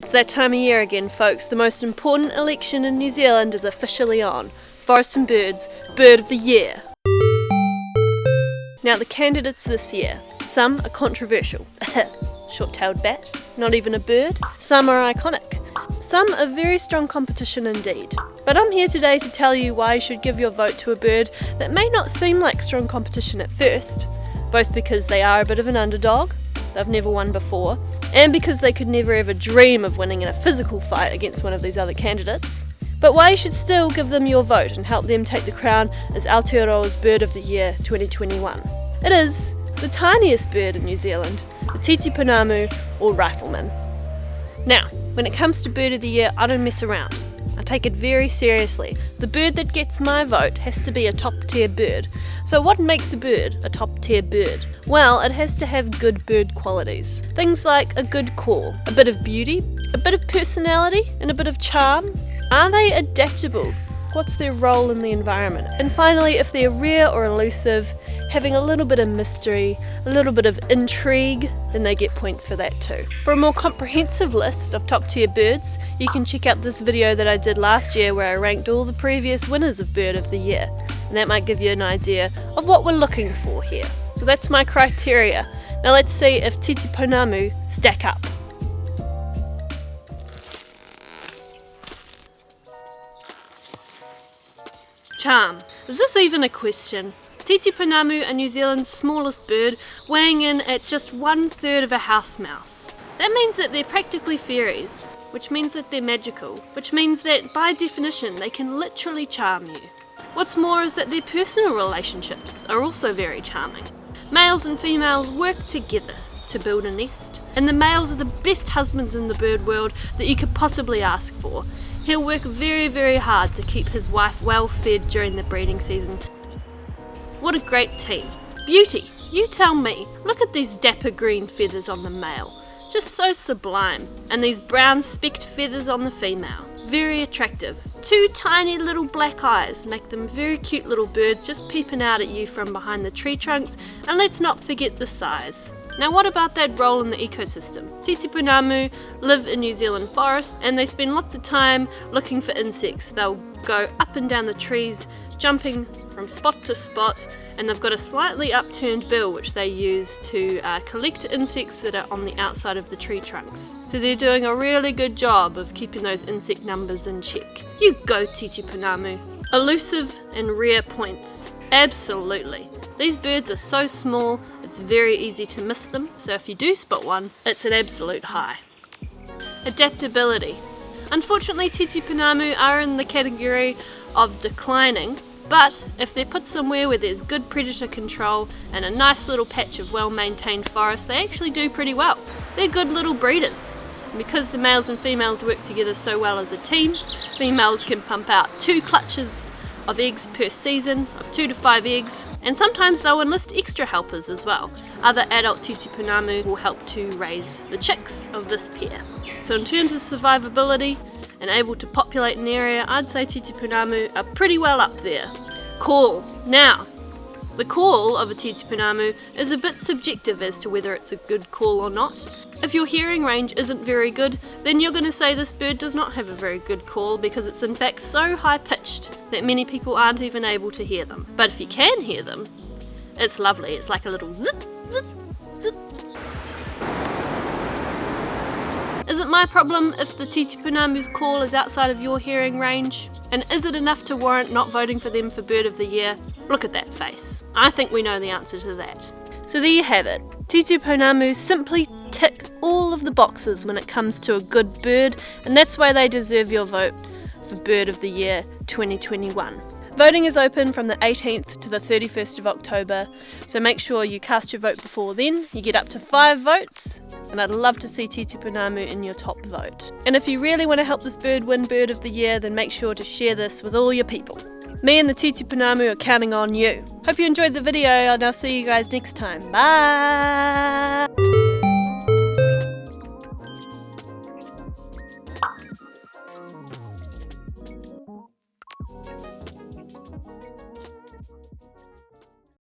It's that time of year again, folks. The most important election in New Zealand is officially on. Forest and Birds, Bird of the Year. Now the candidates this year, some are controversial. Short-tailed bat, not even a bird. Some are iconic. Some are very strong competition indeed. But I'm here today to tell you why you should give your vote to a bird that may not seem like strong competition at first, both because they are a bit of an underdog, they've never won before, and because they could never ever dream of winning in a physical fight against one of these other candidates. But why you should still give them your vote and help them take the crown as Aotearoa's Bird of the Year 2021. It is the tiniest bird in New Zealand, the titipounamu or rifleman. Now, when it comes to Bird of the Year, I don't mess around. I take it very seriously. The bird that gets my vote has to be a top tier bird. So what makes a bird a top tier bird? Well, it has to have good bird qualities. Things like a good call, a bit of beauty, a bit of personality, and a bit of charm. Are they adaptable? What's their role in the environment? And finally, if they're rare or elusive, having a little bit of mystery, a little bit of intrigue, then they get points for that too. For a more comprehensive list of top tier birds, you can check out this video that I did last year where I ranked all the previous winners of Bird of the Year. And that might give you an idea of what we're looking for here. So that's my criteria. Now let's see if titipounamu stack up. Charm. Is this even a question? Titipounamu are New Zealand's smallest bird, weighing in at just 1/3 of a house mouse. That means that they're practically fairies, which means that they're magical, which means that by definition they can literally charm you. What's more is that their personal relationships are also very charming. Males and females work together to build a nest, and the males are the best husbands in the bird world that you could possibly ask for. He'll work very, very hard to keep his wife well fed during the breeding season. What a great team. Beauty, you tell me. Look at these dapper green feathers on the male. Just so sublime. And these brown specked feathers on the female. Very attractive. Two tiny little black eyes make them very cute little birds just peeping out at you from behind the tree trunks, and let's not forget the size. Now what about that role in the ecosystem? Titipounamu live in New Zealand forests and they spend lots of time looking for insects. They'll go up and down the trees, jumping from spot to spot, and they've got a slightly upturned bill which they use to collect insects that are on the outside of the tree trunks. So they're doing a really good job of keeping those insect numbers in check. You go titipounamu. Elusive and rare points. Absolutely. These birds are so small, it's very easy to miss them, so if you do spot one, it's an absolute high. Adaptability. Unfortunately, titipounamu are in the category of declining, but if they're put somewhere where there's good predator control and a nice little patch of well-maintained forest, they actually do pretty well. They're good little breeders. And because the males and females work together so well as a team, females can pump out 2 clutches of eggs per season, of 2 to 5 eggs, and sometimes they'll enlist extra helpers as well. Other adult titipounamu will help to raise the chicks of this pair. So in terms of survivability and able to populate an area, I'd say titipounamu are pretty well up there. Call. Now, the call of a titipounamu is a bit subjective as to whether it's a good call or not. If your hearing range isn't very good, then you're going to say this bird does not have a very good call because it's in fact so high-pitched that many people aren't even able to hear them. But if you can hear them, it's lovely. It's like a little zit, zit, zit. Is it my problem if the titipounamu's call is outside of your hearing range? And is it enough to warrant not voting for them for Bird of the Year? Look at that face. I think we know the answer to that. So there you have it. Titipounamu simply tick all of the boxes when it comes to a good bird, and that's why they deserve your vote for Bird of the Year 2021. Voting is open from the 18th to the 31st of October, so make sure you cast your vote before then. You get up to 5 votes, and I'd love to see titipounamu in your top vote. And if you really want to help this bird win Bird of the Year, then make sure to share this with all your people. Me and the titipounamu are counting on you. Hope you enjoyed the video, and I'll see you guys next time. Bye!